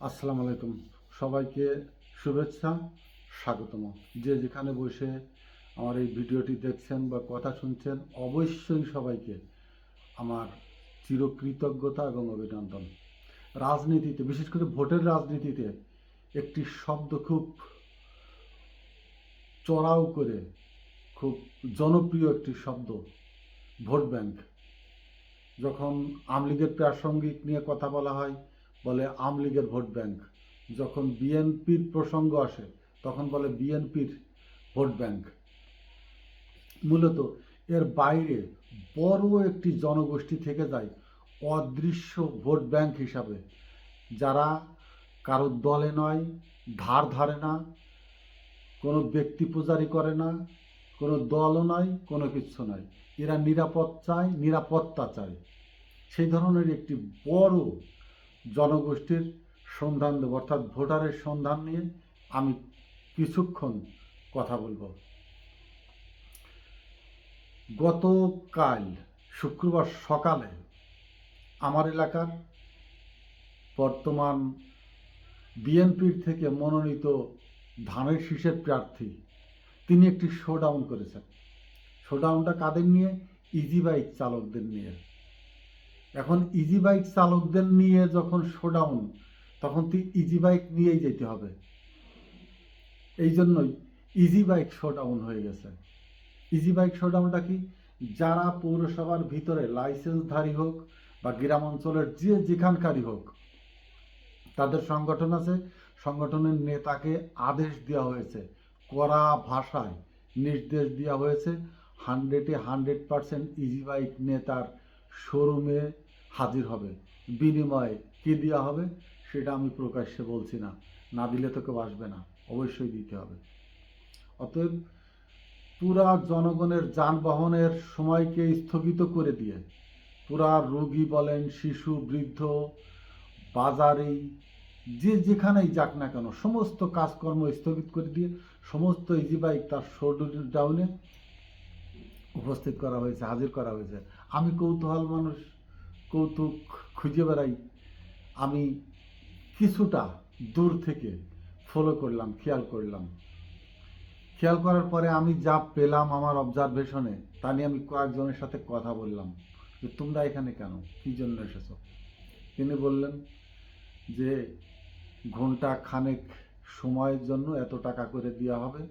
আসসালামু আলাইকুম। সবাইকে শুভেচ্ছা, স্বাগতম। যে যেখানে বসে আমার এই ভিডিওটি দেখছেন বা কথা শুনছেন, অবশ্যই সবাইকে আমার চিরকৃতজ্ঞতা এবং অভিনন্দন। রাজনীতিতে, বিশেষ করে ভোটের রাজনীতিতে, একটি শব্দ খুব চড়াও করে, খুব জনপ্রিয় একটি শব্দ, ভোট ব্যাংক। যখন আওয়ামী লীগের প্রাসঙ্গিক নিয়ে কথা বলা হয়, বলে আওয়ামী লীগের ভোট ব্যাংক। যখন বিএনপির প্রসঙ্গ আসে, তখন বলে বিএনপির ভোট ব্যাংক। মূলত এর বাইরে বড় একটি জনগোষ্ঠী থেকে যায় অদৃশ্য ভোট ব্যাংক হিসাবে, যারা কারোর দলে নয়, ধার ধারে না, কোনো ব্যক্তি পূজারি করে না, কোনো দলও নয়, কোনো কিছু নয়। এরা নিরাপদ চায়, নিরাপত্তা চায়। সেই ধরনের একটি বড় জনগোষ্ঠীর সন্ধান দেব, অর্থাৎ ভোটারের সন্ধান নিয়ে আমি কিছুক্ষণ কথা বলবো। গতকাল শুক্রবার সকালে আমার এলাকার বর্তমান বিএনপির থেকে মনোনীত ধানের শীষের প্রার্থী, তিনি একটি শোডাউন করেছেন। শোডাউনটা কাদের নিয়ে? ইজি বাইক চালকদের নিয়ে। এখন ইজি বাইক চালকদের নিয়ে যখন শোডাউন, তখন তুই ইজি বাইক নিয়েই যেতে হবে। এই জন্যই ইজি বাইক শোডাউন হয়ে গেছে। ইজি বাইক শোডাউনটা কি? যারা পৌরসভার ভিতরে লাইসেন্সধারী হোক বা গ্রাম অঞ্চলের যে যেখানকারই হোক, তাদের সংগঠন আছে, সংগঠনের নেতাকে আদেশ দেওয়া হয়েছে, কড়া ভাষায় নির্দেশ দেওয়া হয়েছে, 100% ইজি বাইক নেতার শোরুমে হাজির হবে। বিনিময়ে কী দেওয়া হবে সেটা আমি প্রকাশ্যে বলছি না, না দিলে তো কেউ আসবে না, অবশ্যই দিতে হবে। অতএব পুরা জনগণের যানবাহনের সময়কে স্থগিত করে দিয়ে, পুরা রোগী বলেন, শিশু, বৃদ্ধ, বাজারে, যে যেখানেই যাক না কেন, সমস্ত কাজকর্ম স্থগিত করে দিয়ে সমস্ত ইজি বাইক তার শোডাউনে উপস্থিত করা হয়েছে, হাজির করা হয়েছে। আমি কৌতূহল মানুষ, কৌতুক খুঁজে বেড়াই। আমি কিছুটা দূর থেকে ফলো করলাম, খেয়াল করার পরে আমি যা পেলাম আমার অবজারভেশনে, তা নিয়ে আমি কয়েকজনের সাথে কথা বললাম যে তোমরা এখানে কেন, কী জন্য এসেছো। তিনি বললেন যে ঘন্টা খানেক সময়ের জন্য এত টাকা করে দেওয়া হবে,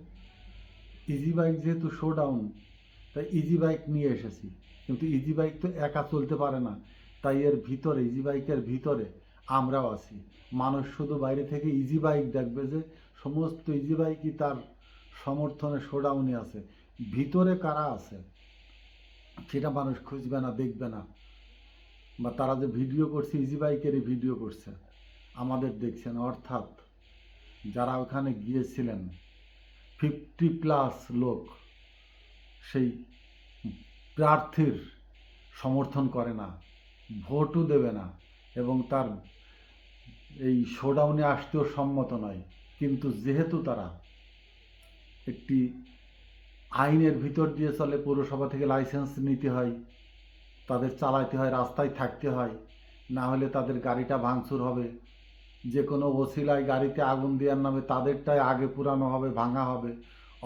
ইজি বাইক যেহেতু শোডাউন, তাই ইজি বাইক নিয়ে এসেছি। কিন্তু ইজি বাইক তো একা চলতে পারে না, তাই এর ভিতরে, ইজি বাইকের ভিতরে আমরাও আছি। মানুষ শুধু বাইরে থেকে ইজি বাইক দেখবে যে সমস্ত ইজি বাইকই তার সমর্থনে শোডাউনে আছে, ভিতরে কারা আছে সেটা মানুষ খুঁজবে না, দেখবে না। বা তারা যে ভিডিও করছে, ইজি বাইকেরই ভিডিও করছে, আমাদের দেখছেন। অর্থাৎ যারা ওখানে গিয়েছিলেন 50+ লোক সেই প্রার্থীর সমর্থন করে না, ভোটও দেবে না, এবং তার এই শোডাউনে আসতেও সম্মত নয়। কিন্তু যেহেতু তারা একটি আইনের ভিতর দিয়ে চলে, পৌরসভা থেকে লাইসেন্স নিতে হয়, তাদের চালাতে হয়, রাস্তায় থাকতে হয়, না হলে তাদের গাড়িটা ভাঙচুর হবে, যে কোনো ওসিলায় গাড়িতে আগুন দেওয়ার নামে তাদেরটাই আগে পুরানো হবে, ভাঙা হবে,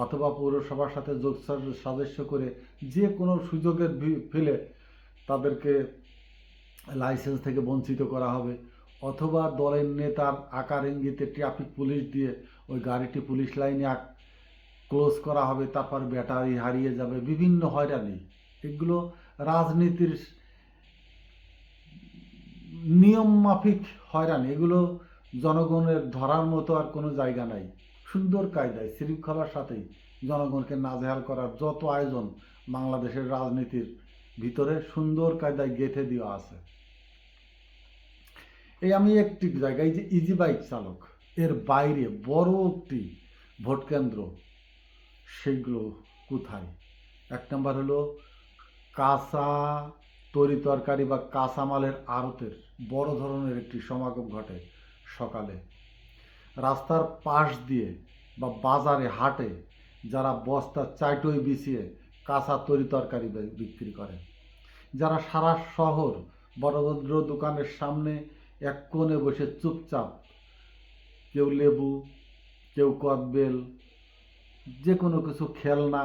অথবা পৌরসভার সাথে যোগ সাদস্য করে যে কোনো সুযোগের ফেলে তাদেরকে লাইসেন্স থেকে বঞ্চিত করা হবে, অথবা দলের নেতার আকার ইঙ্গিতে ট্রাফিক পুলিশ দিয়ে ওই গাড়িটি পুলিশ লাইনে ক্লোজ করা হবে, তারপর ব্যাটারি হারিয়ে যাবে, বিভিন্ন হয়রানি। এগুলো রাজনীতির নিয়ম মাফিক হয়রানি, এগুলো জনগণের ধরার মতো আর কোনো জায়গা নাই। সুন্দর কায়দায় শৃঙ্খলার সাথেই জনগণকে নাজেহাল করার যত আয়োজন বাংলাদেশের রাজনীতির ভিতরে সুন্দর কায়দায় গেঁথে দেওয়া আছে। এই আমি একটি জায়গায়, যে ইজি বাইক চালক, এর বাইরে বড় একটি ভোট কেন্দ্র, সেইগুলো কোথায়? এক নম্বর হলো কাঁচা তরি তরকারি বা কাঁচামালের আড়তের বড় ধরনের একটি সমাগম ঘটে সকালে। রাস্তার পাশ দিয়ে বা বাজারে, হাটে যারা বস্তা চাইটই বিছিয়ে কাঁচা তরি তরকারি বিক্রি করে, যারা সারা শহর বড় বড় দোকানের সামনে এক কোণে বসে চুপচাপ কেউ লেবু, কেউ কদবেল, যে কোনো কিছু খেলনা,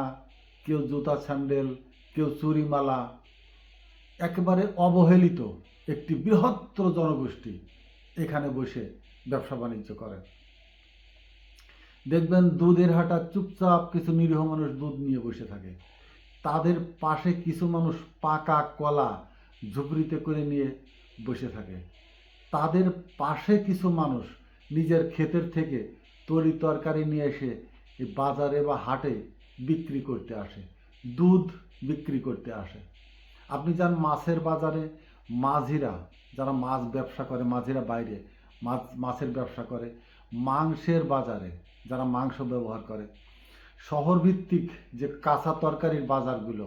কেউ জুতা স্যান্ডেল, কেউ চুরিমালা, একেবারে অবহেলিত একটি বৃহত্তর জনগোষ্ঠী এখানে বসে ব্যবসা বাণিজ্য করে। দেখবেন দুধের হাটা চুপচাপ কিছু নিরীহ মানুষ দুধ নিয়ে বসে থাকে, তাদের পাশে কিছু মানুষ পাকা কলা ঝুপড়িতে করে নিয়ে বসে থাকে, তাদের পাশে কিছু মানুষ নিজের ক্ষেতের থেকে তরি তরকারি নিয়ে এসে এই বাজারে বা হাটে বিক্রি করতে আসে, দুধ বিক্রি করতে আসে। আপনি যান মাছের বাজারে, মাঝিরা যারা মাছ ব্যবসা করে, মাঝিরা বাইরে মাছের ব্যবসা করে, মাংসের বাজারে যারা মাংস ব্যবহার করে, শহরভিত্তিক যে কাঁচা তরকারির বাজারগুলো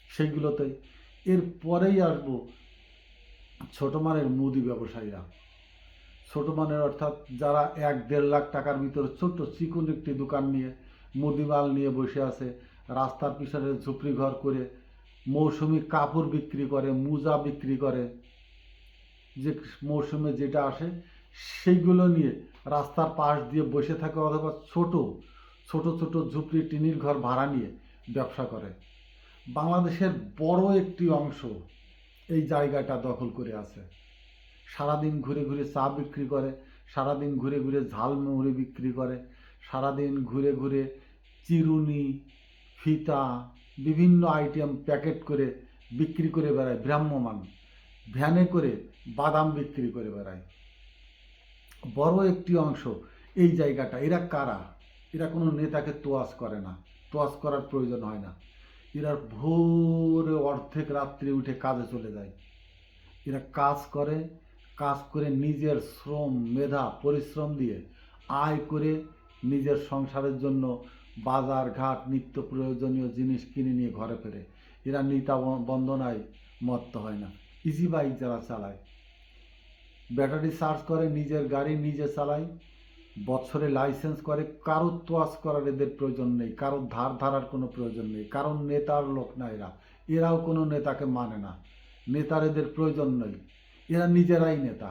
সেইগুলোতে, এর পরেই আসবো ছোট মানের মুদি ব্যবসায়ীরা। ছোট মানের অর্থাৎ যারা 1-1.5 লাখ টাকার ভিতরে ছোট্ট চিকন একটি দোকান নিয়ে মুদি মাল নিয়ে বসে আছে, রাস্তার পিছনে ঝুপড়ি ঘর করে মৌসুমি কাপড় বিক্রি করে, মোজা বিক্রি করে, যে মৌসুমে যেটা আসে সেইগুলো নিয়ে রাস্তার পাশ দিয়ে বসে থাকে, অথবা ছোট ছোট ছোট ঝুপড়ি টিনির ঘর ভাড়া নিয়ে ব্যবসা করে। বাংলাদেশের বড় একটি অংশ এই জায়গাটা দখল করে আছে। সারাদিন ঘুরে ঘুরে চা বিক্রি করে, সারাদিন ঘুরে ঘুরে ঝালমুড়ি বিক্রি করে, সারাদিন ঘুরে ঘুরে চিরুনি, ফিতা, বিভিন্ন আইটেম প্যাকেট করে বিক্রি করে বেড়ায়, ভ্রাম্যমান ভ্যানে করে বাদাম বিক্রি করে বেড়ায়। বড় একটি অংশ এই জায়গাটা। এরা কারা? এরা কোনো নেতাকে তোয়াজ করে না, তোয়াজ করার প্রয়োজন হয় না। এরা ভোরে অর্ধেক রাত্রি উঠে কাজে চলে যায়। এরা কাজ করে নিজের শ্রম, মেধা, পরিশ্রম দিয়ে আয় করে নিজের সংসারের জন্য বাজার ঘাট নিত্য প্রয়োজনীয় জিনিস কিনে নিয়ে ঘরে ফেরে। এরা নিতা বন্দনায় মত্ত হয় না। ইজি বাইক যারা চালায়, ব্যাটারি চার্জ করে, নিজের গাড়ি নিজে চালায়, বছরে লাইসেন্স করে, কারোর তোয়াজ করার এদের প্রয়োজন নেই, কারোর ধার ধারার কোনো প্রয়োজন নেই, কারণ নেতার লোক না এরা। এরাও কোনো নেতাকে মানে না, নেতার এদের প্রয়োজন নেই। এরা নিজেরাই নেতা,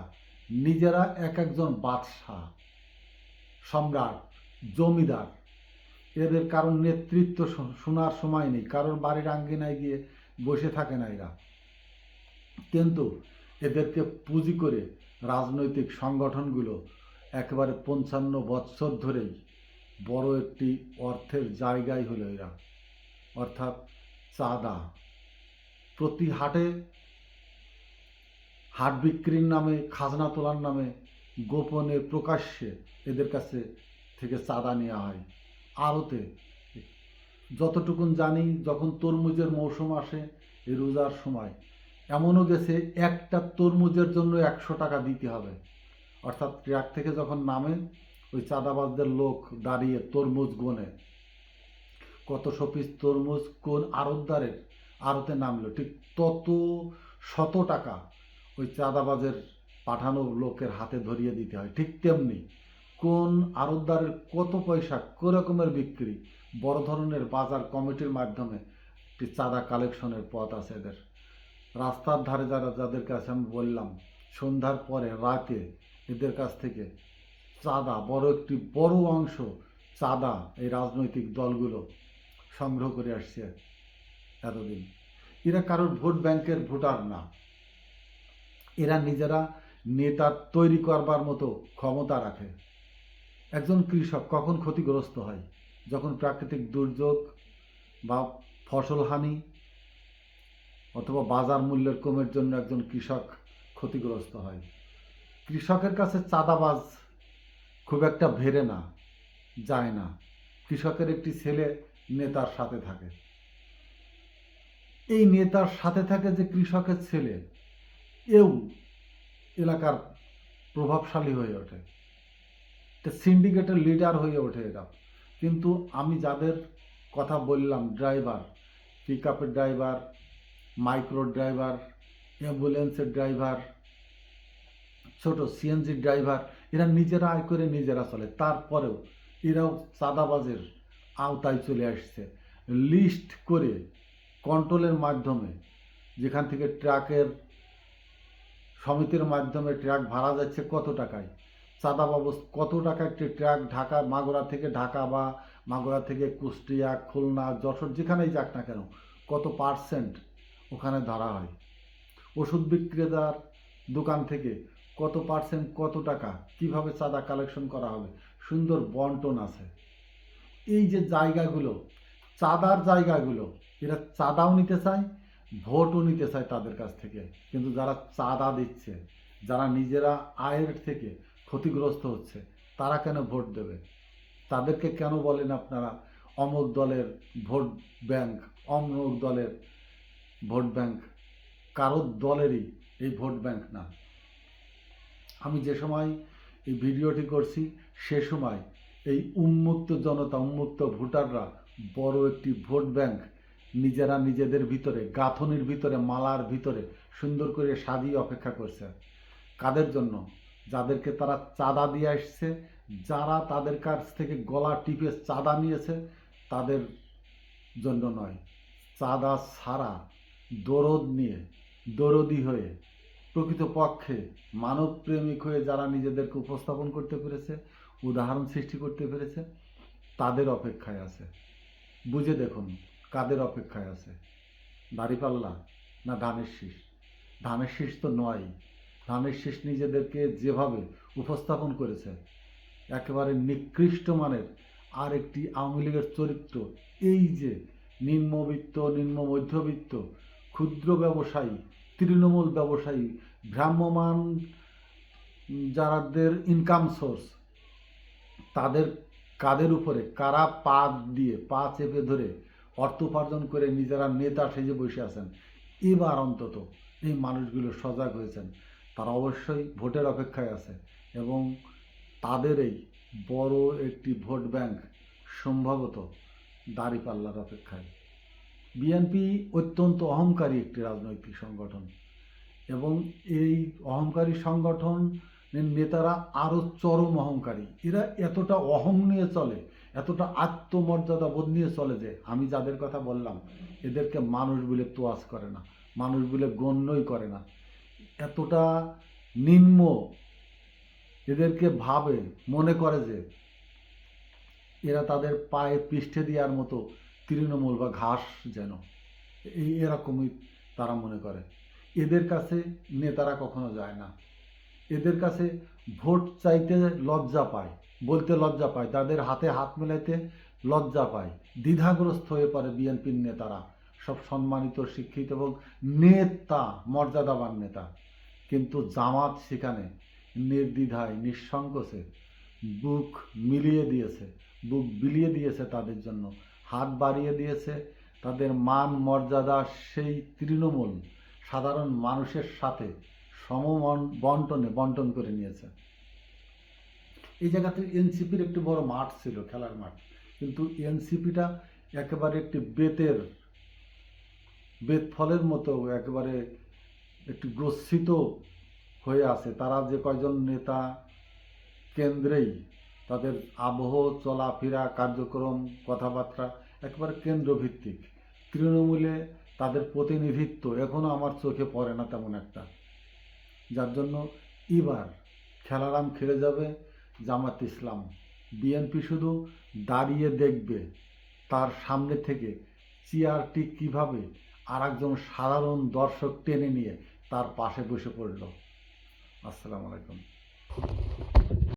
নিজেরা এক একজন বাদশাহ, সম্রাট, জমিদার। এদের কারণ নেতৃত্ব শোনার সময় নেই, কারোর বাড়ির আঙ্গিনায় গিয়ে বসে থাকে না এরা। কিন্তু এদেরকে পুঁজি করে রাজনৈতিক সংগঠনগুলো একেবারে 55 বৎসর ধরেই বড় একটি অর্থের জায়গায় হলো এরা, অর্থাৎ চাঁদা। প্রতি হাটে হাট বিক্রির নামে, খাজনা তোলার নামে গোপনে প্রকাশ্যে এদের কাছে থেকে চাঁদা নেওয়া হয়। আড়তে যতটুকুন জানি, যখন তরমুজের মৌসুম আসে এই রোজার সময়, এমনও গেছে একটা তরমুজের জন্য 100 টাকা দিতে হবে। অর্থাৎ ট্রাক থেকে যখন নামে ওই চাঁদাবাজদের লোক দাঁড়িয়ে তরমুজ গোনে, কতশো পিস তরমুজ কোন আড়তদারের আড়তে নামলো, ঠিক তত 100 টাকা ওই চাঁদাবাজের পাঠানো লোকের হাতে ধরিয়ে দিতে হয়। ঠিক তেমনি কোন আড়তদারের কত পয়সা, রকমের বিক্রি, বড় ধরনের বাজার কমিটির মাধ্যমে একটি চাঁদা কালেকশনের পথ আছে এদের। রাস্তার ধারে যাদের কাছে আমি বললাম, সন্ধ্যার পরে রাতে এদের কাছ থেকে চাঁদা, একটি বড় অংশ চাঁদা এই রাজনৈতিক দলগুলো সংগ্রহ করে আসছে এতদিন। এরা কারোর ভোট ব্যাংকের ভোটার না, এরা নিজেরা নেতা তৈরি করবার মতো ক্ষমতা রাখে। একজন কৃষক কখন ক্ষতিগ্রস্ত হয়? যখন প্রাকৃতিক দুর্যোগ বা ফসলহানি অথবা বাজার মূল্যের কমের জন্য একজন কৃষক ক্ষতিগ্রস্ত হয়। কৃষকের কাছে চাঁদাবাজ খুব একটা ভেরে না, যায় না। কৃষকের একটি ছেলে নেতার সাথে থাকে, এই নেতার সাথে থাকে যে কৃষকের ছেলে, এও এলাকার প্রভাবশালী হয়ে ওঠে, সিন্ডিকেটের লিডার হয়ে ওঠে এরা। কিন্তু আমি যাদের কথা বললাম, ড্রাইভার, পিক আপের ড্রাইভার, মাইক্রো ড্রাইভার, অ্যাম্বুলেন্সের ড্রাইভার, ছোট সিএনজি ড্রাইভার, এরা নিজেরা আয় করে নিজেরা চলে। তারপরেও এরাও চাঁদাবাজের আওতায় চলে আসছে। লিস্ট করে কন্ট্রোলের মাধ্যমে, যেখান থেকে ট্রাকের সমিতির মাধ্যমে ট্রাক ভাড়া যাচ্ছে কত টাকায়, চাঁদা বাবদ কত টাকা একটি ট্রাক ঢাকা মাগুরা থেকে ঢাকা বা মাগুরা থেকে কুষ্টিয়া খুলনা যশোর যেখানেই যাক না কেন কত পার্সেন্ট ওখানে ধরা হয়। ওষুধ বিক্রেতার দোকান থেকে কত পার্সেন্ট কত টাকা কিভাবে চাঁদা কালেকশন করা হবে, সুন্দর বন্টন আছে। এই যে জায়গাগুলো, চাঁদার জায়গাগুলো, এরা চাঁদাও নিতে চায়, ভোটও নিতে চায় তাদের কাছ থেকে। কিন্তু যারা চাঁদা দিচ্ছে, যারা নিজেরা আয়ের থেকে ক্ষতিগ্রস্ত হচ্ছে, তারা কেন ভোট দেবে? তাদেরকে কেন বলেন আপনারা অমুক দলের ভোট ব্যাংক, অমুক দলের ভোট ব্যাংক? কারোর দলেরই এই ভোট ব্যাংক না। আমি যে সময় এই ভিডিওটি করছি সে সময় এই উন্মুক্ত জনতা, উন্মুক্ত ভোটাররা বড় একটি ভোট ব্যাংক নিজেরা নিজেদের ভিতরে, গাঁথনির ভিতরে, মালার ভিতরে সুন্দর করে সাজিয়ে অপেক্ষা করছে। কাদের জন্য? যাদেরকে তারা চাঁদা দিয়ে আসছে, যারা তাদের কাছ থেকে গলা টিপে চাঁদা নিয়েছে তাদের জন্য নয়। চাঁদা ছাড়া দরদ নিয়ে, দরদি হয়ে, প্রকৃতপক্ষে মানবপ্রেমিক হয়ে যারা নিজেদেরকে উপস্থাপন করতে পেরেছে, উদাহরণ সৃষ্টি করতে পেরেছে, তাদের অপেক্ষায় আছে। বুঝে দেখুন কাদের অপেক্ষায় আছে। দাঁড়িপাল্লা না ধানের শীষ? ধানের শীষ তো নয়। ধানের শীষ নিজেদেরকে যেভাবে উপস্থাপন করেছে, একেবারে নিকৃষ্ট মানের আর একটি আওয়ামী লীগের চরিত্র। এই যে নিম্নবিত্ত, নিম্ন মধ্যবিত্ত, ক্ষুদ্র ব্যবসায়ী, তৃণমূল ব্যবসায়ী, ভ্রাম্যমান যাদের ইনকাম সোর্স, তাদের কাদের উপরে কারা পা দিয়ে, পা চেপে ধরে অর্থ উপার্জন করে নিজেরা নেতা সেজে বসে আছেন। এবার অন্তত এই মানুষগুলো সজাগ হয়েছেন, তারা অবশ্যই ভোটের অপেক্ষায় আছে এবং তাদের এই বড় একটি ভোট ব্যাংক সম্ভবত দাঁড়িপাল্লার অপেক্ষায়। বিএনপি অত্যন্ত অহংকারী একটি রাজনৈতিক সংগঠন এবং এই অহংকারী সংগঠনের নেতারা আরও চরম অহংকারী। এরা এতটা অহং নিয়ে চলে, এতটা আত্মমর্যাদা বোধ নিয়ে চলে যে আমি যাদের কথা বললাম এদেরকে মানুষ বলে তোয়াজ করে না, মানুষ বলে গণ্যই করে না। এতটা নিম্ন এদেরকে ভাবে, মনে করে যে এরা তাদের পায়ে পৃষ্ঠে দেওয়ার মতো তৃণমূল বা ঘাস যেন, এরকমই তারা মনে করে। এদের কাছে নেতারা কখনো যায় না, এদের কাছে ভোট চাইতে লজ্জা পায়, বলতে লজ্জা পায়, তাদের হাতে হাত মেলাইতে লজ্জা পায়, দ্বিধাগ্রস্ত হয়ে পড়ে বিএনপির নেতারা, সব সম্মানিত, শিক্ষিত এবং নেতা, মর্যাদাবান নেতা। কিন্তু জামাত সেখানে নির্দ্বিধায়, নিঃসংকোচে বুক মিলিয়ে দিয়েছে, বুক বিলিয়ে দিয়েছে তাদের জন্য, হাত বাড়িয়ে দিয়েছে, তাদের মান মর্যাদা সেই তৃণমূল সাধারণ মানুষের সাথে বন্টন করে নিয়েছে। এই জায়গাতে এনসিপির একটি বড় মাঠ ছিল, খেলার মাঠ, কিন্তু এনসিপিটা একেবারে একটি বেত ফলের মতো একেবারে একটু গচ্ছিত হয়ে আছে। তারা যে কয়জন নেতা কেন্দ্রেই, তাদের আবহ, চলাফেরা, কার্যক্রম, কথাবার্তা একেবারে কেন্দ্রভিত্তিক। তৃণমূলে তাদের প্রতিনিধিত্ব এখনও আমার চোখে পড়ে না তেমন একটা, যার জন্য এবার খেলারাম খেলে যাবে জামাত ইসলাম। বিএনপি শুধু দাঁড়িয়ে দেখবে তার সামনে থেকে চেয়ারটি কিভাবে আর একজন সাধারণ দর্শক টেনে নিয়ে তার পাশে বসে পড়ল। আসসালামু আলাইকুম।